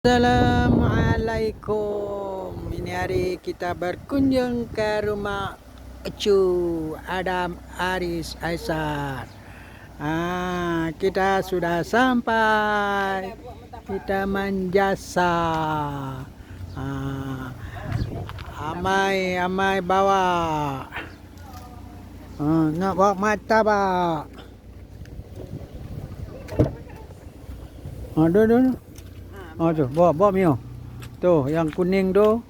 Assalamualaikum. Ini hari kita berkunjung ke rumah Ecu Adam Aris Aisyah. Kita sudah sampai. Kita menjasa. Amai bawa. Nak bawa martabak. Aduh. Tu, bawa Mio. Tu, yang kuning tu.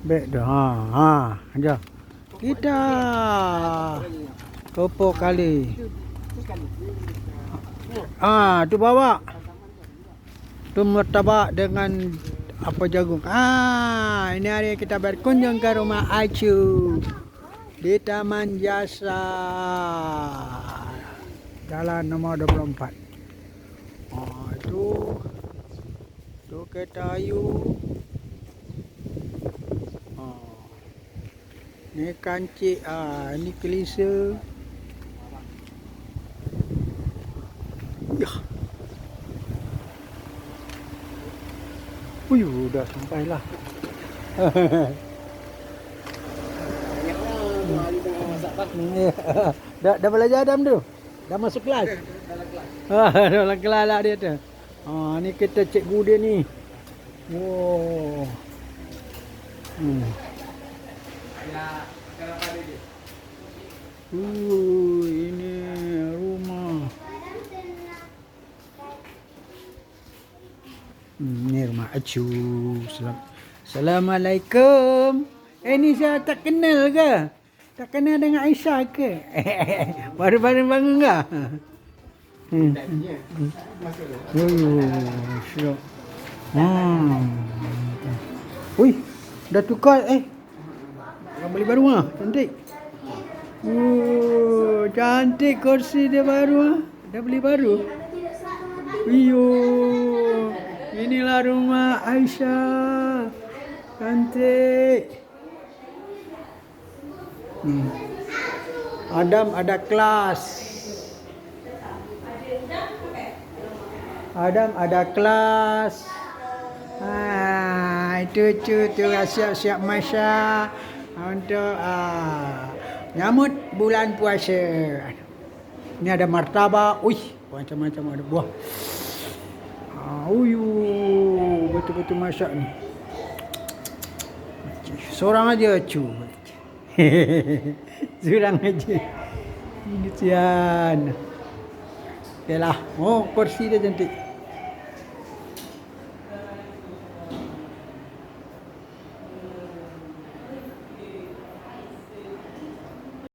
Beg tu. Aja. Kita kopok kali. Tu bawa. Tu martabak dengan apa jagung. Ini hari kita berkunjung ke rumah Acu di Taman Jasa. Jalan nomor 24. Tu kereta ayu. Ni kancik. Ni kelisa. Dah sampailah. Dah belajar Adam tu? Dah masuk kelas? Dalam kelas lah dia tu. Ni kita cikgu dia ni. Wow. Ini rumah. Ni rumah Acu. Assalamualaikum. Ni saya tak kenal ke? Tak kenal dengan Aisyah ke? Baru-baru bangun ke? Syok. Dah tukar Orang beli baru lah. Cantik. Cantik kursi dia baru. Dah beli baru. Inilah rumah Aisyah. Cantik. Adam ada kelas. Adam ada kelas. Itu tu siap-siap Masya untuk nyambut bulan puasa. Ini ada martabak. Macam-macam ada buah. Betul-betul masak ni. Seorang aja Acu. Seorang aja. Kesian. Okeylah. Kursi dia cantik.